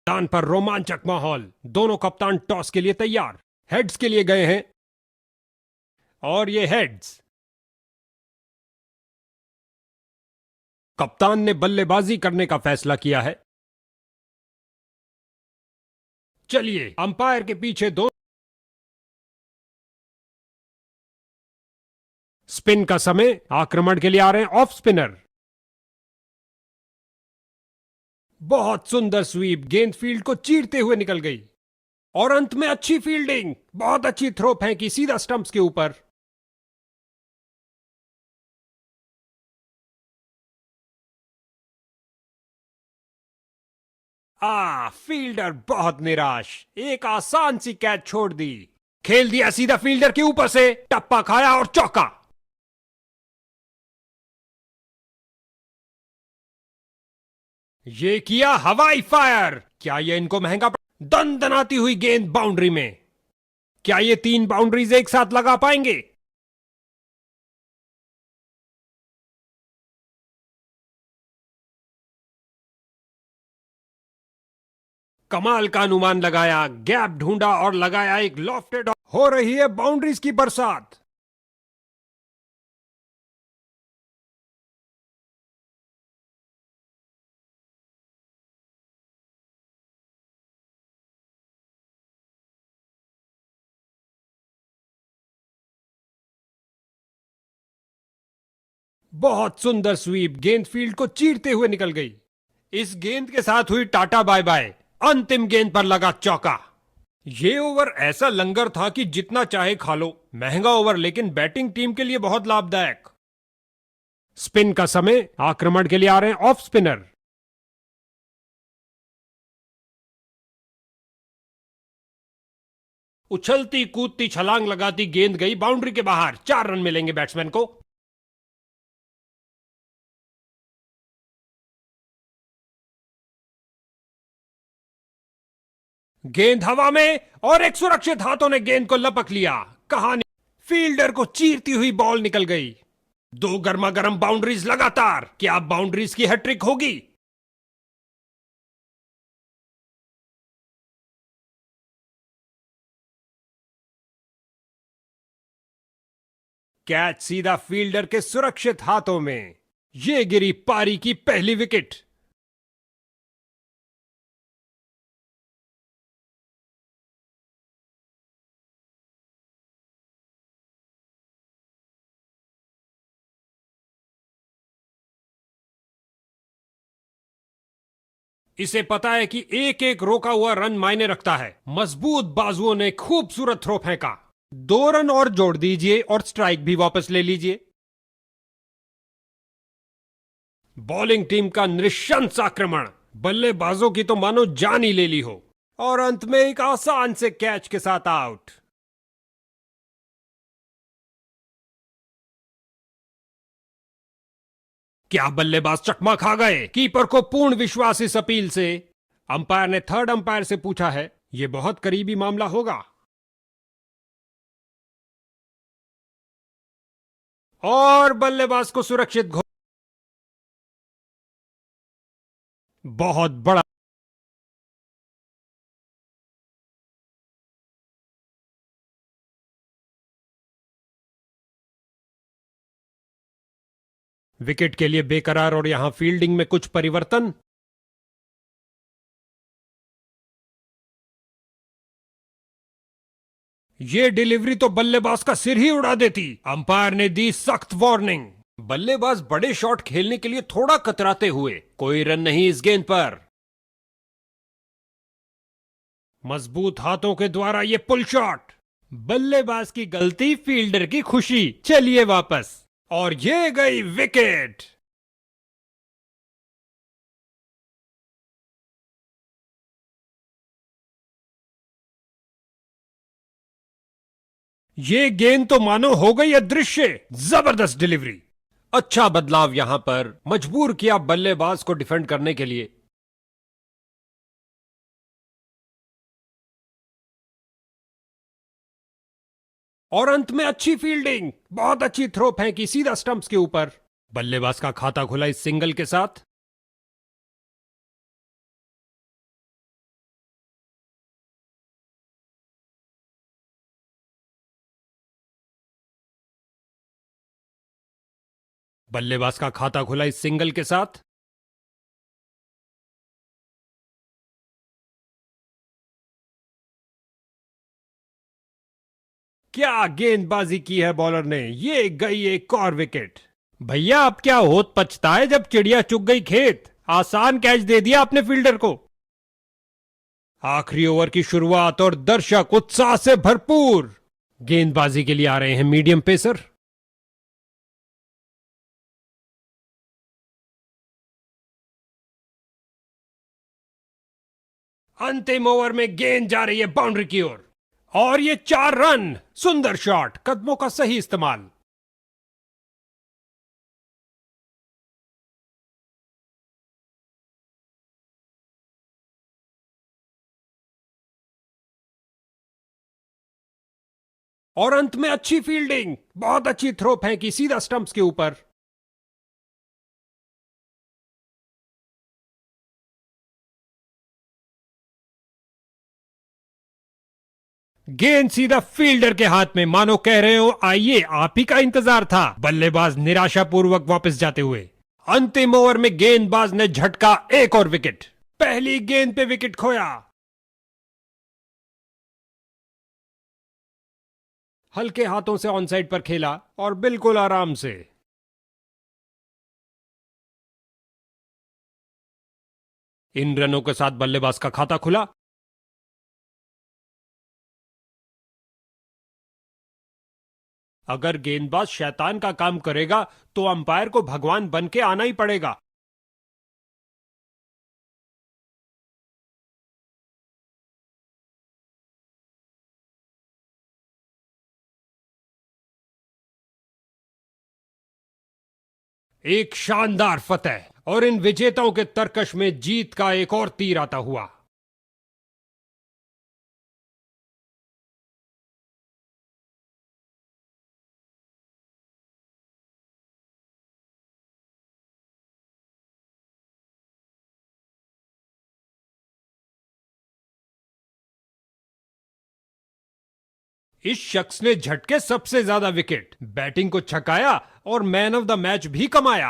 मैदान पर रोमांचक माहौल। दोनों कप्तान टॉस के लिए तैयार। हेड्स के लिए गए हैं और ये हेड्स। कप्तान ने बल्लेबाजी करने का फैसला किया है। चलिए अंपायर के पीछे दो। स्पिन का समय। आक्रमण के लिए आ रहे हैं ऑफ स्पिनर। बहुत सुंदर स्वीप। गेंद फील्ड को चीरते हुए निकल गई और अंत में अच्छी फील्डिंग। बहुत अच्छी थ्रो फेंकी सीधा स्टंप्स के ऊपर। फील्डर बहुत निराश। एक आसान सी कैच छोड़ दी। खेल दिया सीधा फील्डर के ऊपर से। टप्पा खाया और चौका। ये किया हवाई फायर। क्या ये इनको महंगा दनदनाती हुई गेंद बाउंड्री में। क्या ये 3 बाउंड्रीज एक साथ लगा पाएंगे? कमाल का अनुमान लगाया, गैप ढूंढा और लगाया एक लॉफ्टेड। हो रही है बाउंड्रीज की बरसात। बहुत सुंदर स्वीप। गेंद फील्ड को चीरते हुए निकल गई। इस गेंद के साथ हुई टाटा बाय बाय। अंतिम गेंद पर लगा चौका। ये ओवर ऐसा लंगर था कि जितना चाहे खा लो। महंगा ओवर लेकिन बैटिंग टीम के लिए बहुत लाभदायक। स्पिन का समय। आक्रमण के लिए आ रहे हैं ऑफ स्पिनर। उछलती कूदती छलांग लगाती गेंद गई बाउंड्री के बाहर। 4 रन मिलेंगे बैट्समैन को। गेंद हवा में और एक सुरक्षित हाथों ने गेंद को लपक लिया। कहानी। फील्डर को चीरती हुई बॉल निकल गई। 2 गर्मा गर्म बाउंड्रीज लगातार। क्या बाउंड्रीज की हैट्रिक होगी? कैच सीधा फील्डर के सुरक्षित हाथों में। यह गिरी पारी की पहली विकेट। इसे पता है कि एक एक रोका हुआ रन मायने रखता है। मजबूत बाजुओं ने खूबसूरत थ्रो फेंका। 2 रन और जोड़ दीजिए और स्ट्राइक भी वापस ले लीजिए। बॉलिंग टीम का नृशंस आक्रमण। बल्लेबाजों की तो मानो जान ही ले ली हो। और अंत में एक आसान से कैच के साथ आउट। क्या बल्लेबाज चकमा खा गए? कीपर को पूर्ण विश्वास इस अपील से। अंपायर ने थर्ड अंपायर से पूछा है, यह बहुत करीबी मामला होगा। और बल्लेबाज को सुरक्षित बहुत बड़ा विकेट के लिए बेकरार और यहां फील्डिंग में कुछ परिवर्तन। ये डिलीवरी तो बल्लेबाज का सिर ही उड़ा देती। अंपायर ने दी सख्त वार्निंग। बल्लेबाज बड़े शॉट खेलने के लिए थोड़ा कतराते हुए। कोई रन नहीं इस गेंद पर। मजबूत हाथों के द्वारा ये पुल शॉट। बल्लेबाज की गलती, फील्डर की खुशी। चलिए वापस। और ये गई विकेट। ये गेंद तो मानो हो गई अदृश्य। जबरदस्त डिलीवरी। अच्छा बदलाव यहां पर मजबूर किया बल्लेबाज को डिफेंड करने के लिए। और अंत में अच्छी फील्डिंग। बहुत अच्छी थ्रो फेंकी सीधा स्टंप्स के ऊपर। बल्लेबाज का खाता खुला इस सिंगल के साथ। बल्लेबाज का खाता खुला इस सिंगल के साथ। क्या गेंदबाजी की है बॉलर ने, ये गई एक और विकेट। भैया अब क्या होत पछता है जब चिड़िया चुग गई खेत। आसान कैच दे दिया अपने फील्डर को। आखिरी ओवर की शुरुआत और दर्शक उत्साह से भरपूर। गेंदबाजी के लिए आ रहे हैं मीडियम पेसर। अंतिम ओवर में गेंद जा रही है बाउंड्री की ओर और ये 4 रन। सुंदर शॉट, कदमों का सही इस्तेमाल। और अंत में अच्छी फील्डिंग, बहुत अच्छी थ्रो फेंकी सीधा स्टंप्स के ऊपर। गेंद सीधा फील्डर के हाथ में, मानो कह रहे हो आइए आप ही का इंतजार था। बल्लेबाज निराशापूर्वक वापस जाते हुए। अंतिम ओवर में गेंदबाज ने झटका एक और विकेट। पहली गेंद पे विकेट खोया। हल्के हाथों से ऑन साइड पर खेला और बिल्कुल आराम से। इन रनों के साथ बल्लेबाज का खाता खुला। अगर गेंदबाज शैतान का काम करेगा तो अंपायर को भगवान बन के आना ही पड़ेगा। एक शानदार फतेह और इन विजेताओं के तरकश में जीत का एक और तीर आता हुआ। इस शख्स ने झटके सबसे ज्यादा विकेट, बैटिंग को छकाया और मैन ऑफ द मैच भी कमाया।